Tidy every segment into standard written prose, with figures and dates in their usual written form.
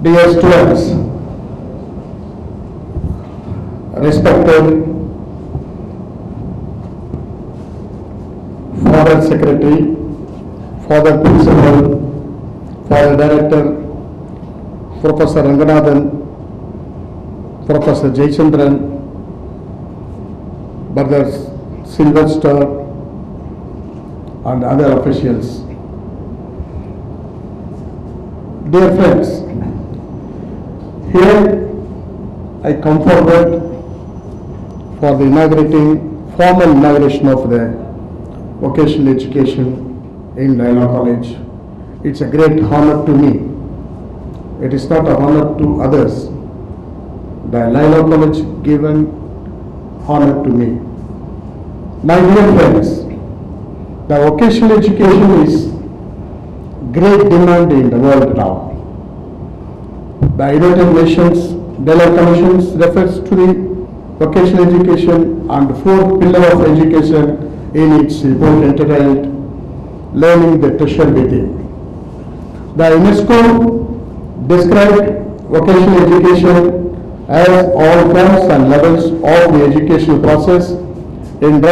Dear students, respected Father Secretary, Father Principal, Father Director, Professor Ranganathan, Professor Jayachandran, Brothers Sylvester and other officials. Dear friends, here I come forward for the formal inauguration of the vocational education in Loyola College. It's a great honor to me. It is not an honor to others. The Loyola College given honor to me. My dear friends, the vocational education is great demand in the world now. The United Nations Delhi Commission refers to the vocational education and four pillars of education in its report entitled Learning the Treasure Within. The UNESCO described vocational education as all forms and levels of the educational process in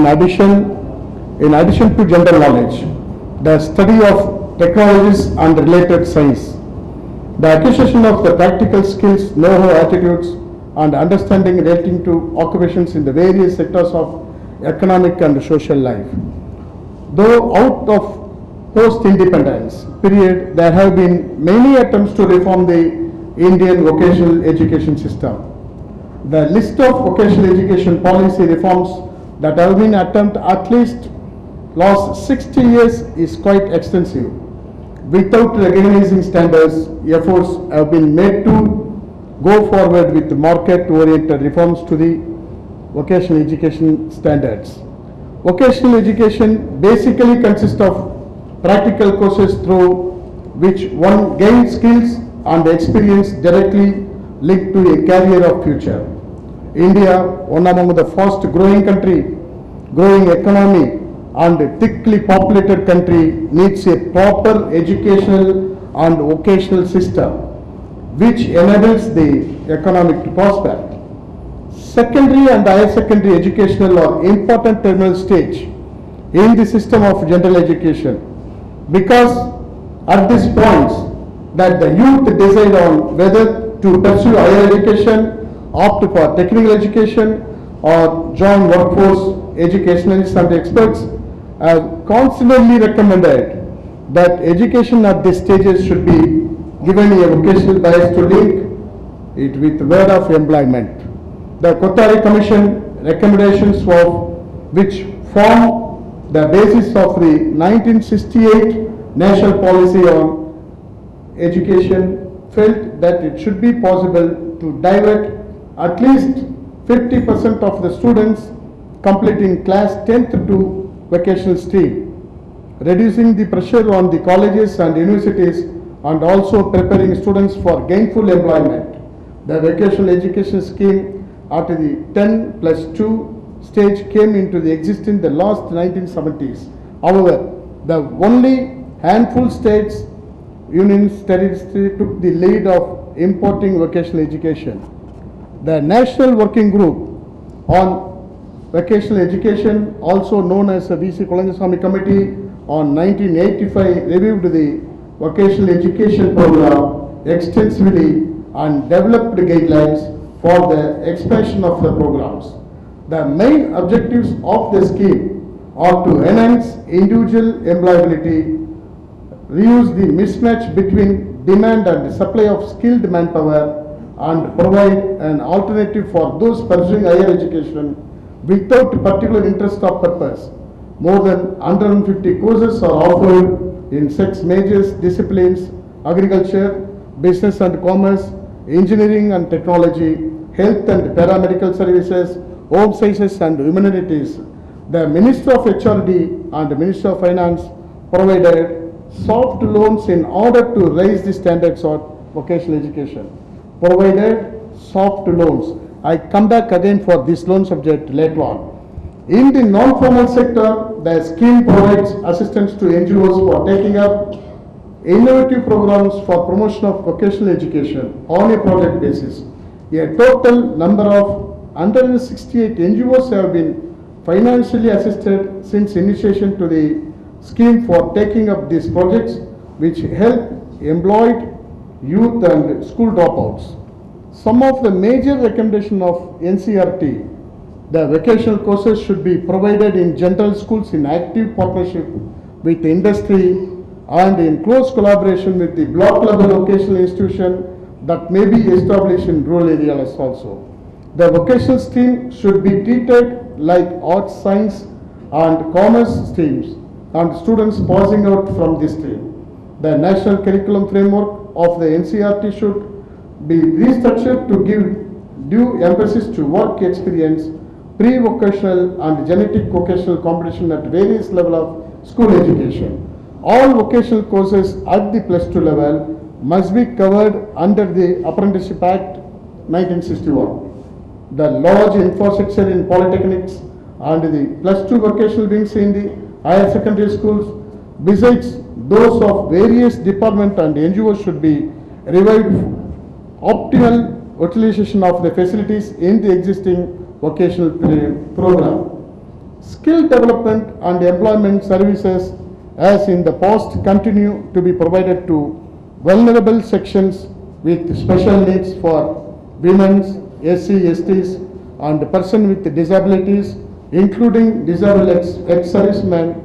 addition to general knowledge, the study of technologies and related science, the acquisition of the practical skills, know-how, attitudes, and understanding relating to occupations in the various sectors of economic and social life. Though out of post-independence period, there have been many attempts to reform the Indian vocational education system. The list of vocational education policy reforms that have been attempted at least last 60 years is quite extensive. Without recognizing standards, efforts have been made to go forward with market-oriented reforms to the vocational education standards. Vocational education basically consists of practical courses through which one gains skills and experience directly linked to a career of future. India, one among the fast growing economy and thickly populated country, needs a proper educational and vocational system which enables the economic to prosper. Secondary and higher secondary educational are important terminal stage in the system of general education, because at this point that the youth decide on whether to pursue higher education, opt for technical education, or join workforce. Educationalists and experts have constantly recommended that education at these stages should be given a vocational bias to link it with word of employment. The Kothari Commission recommendations which form the basis of the 1968 National Policy on Education felt that it should be possible to divert at least 50% of the students completing class 10th to vocational stream, reducing the pressure on the colleges and universities and also preparing students for gainful employment. The vocational education scheme at the 10+2 stage came into the existence in the last 1970s. However, the only handful states, unions, territories took the lead of importing vocational education. The National Working Group on Vocational Education, also known as the V.C. Kulanjaswamy Committee, on 1985 reviewed the vocational education program extensively and developed guidelines for the expansion of the programs. The main objectives of the scheme are to enhance individual employability, reduce the mismatch between demand and supply of skilled manpower, and provide an alternative for those pursuing higher education without particular interest or purpose. More than 150 courses are offered in 6 major disciplines: agriculture, business and commerce, engineering and technology, health and paramedical services, home sciences and humanities. The Minister of HRD and the Minister of Finance provided soft loans in order to raise the standards of vocational education. Provided soft loans. I come back again for this loan subject later on. In the non-formal sector, the scheme provides assistance to NGOs for taking up innovative programs for promotion of vocational education on a project basis. A total number of 168 NGOs have been financially assisted since initiation to the scheme for taking up these projects, which help employed youth and school dropouts. Some of the major recommendations of NCERT: the vocational courses should be provided in general schools in active partnership with industry and in close collaboration with the block level vocational institution that may be established in rural areas also. The vocational stream should be treated like arts, science and commerce streams, and students passing out from this stream. The national curriculum framework of the NCERT should be restructured to give due emphasis to work experience, pre-vocational and genetic vocational competition at various levels of school education. All vocational courses at the +2 level must be covered under the Apprenticeship Act 1961. The large infrastructure in polytechnics and the +2 vocational wings in the higher secondary schools, besides those of various departments and NGOs, should be revived. Optimal utilization of the facilities in the existing vocational program. Skill development and employment services as in the past continue to be provided to vulnerable sections with special needs for women, SC, STs and persons with disabilities, including disabled ex-servicemen.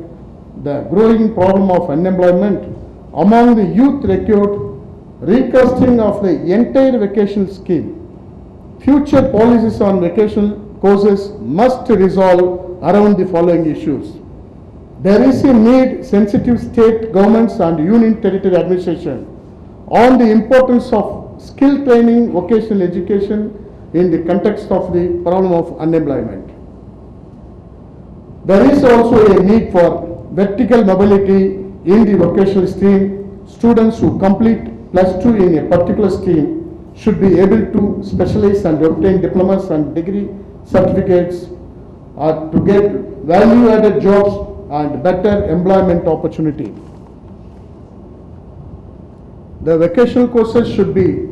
The growing problem of unemployment among the youth required recasting of the entire vocational scheme. Future policies on vocational courses must resolve around the following issues. There is a need sensitive state governments and union territory administration on the importance of skill training vocational education in the context of the problem of unemployment. There is also a need for vertical mobility in the vocational stream. Students who complete +2 in a particular stream should be able to specialize and obtain diplomas and degree certificates to get value-added jobs and better employment opportunity. The vocational courses should be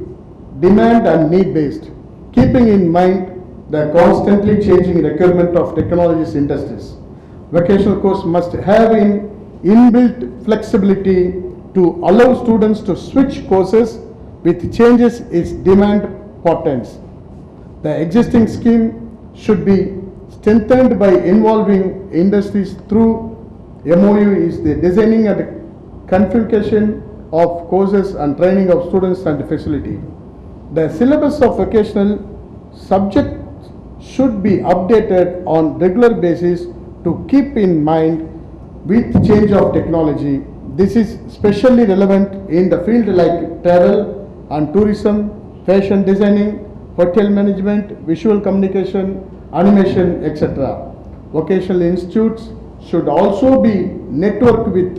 demand and need-based, keeping in mind the constantly changing requirement of technologies industries. Vocational course must have an inbuilt flexibility to allow students to switch courses with changes in demand patterns. The existing scheme should be strengthened by involving industries through MOU is the designing and configuration of courses and training of students and facility. The syllabus of vocational subject should be updated on regular basis to keep in mind with change of technology. This is especially relevant in the field like travel and tourism, fashion designing, hotel management, visual communication, animation, etc. Vocational institutes should also be networked with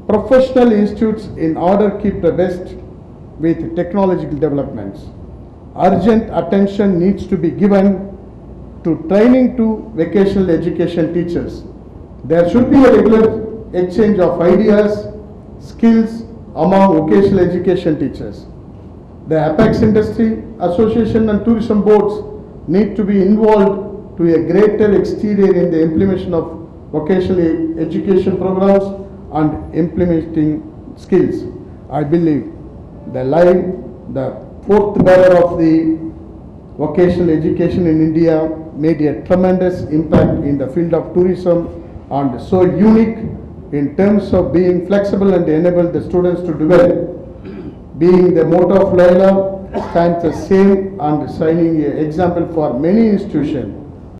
professional institutes in order to keep the best with technological developments. Urgent attention needs to be given to training to vocational education teachers. There should be a regular exchange of ideas, skills among vocational education teachers. The Apex Industry Association and tourism boards need to be involved to a greater exterior in the implementation of vocational education programs and implementing skills. I believe the fourth bearer of the vocational education in India made a tremendous impact in the field of tourism and so unique in terms of being flexible and enable the students to develop. Being the motto of Loyola stands the same and shining an example for many institutions.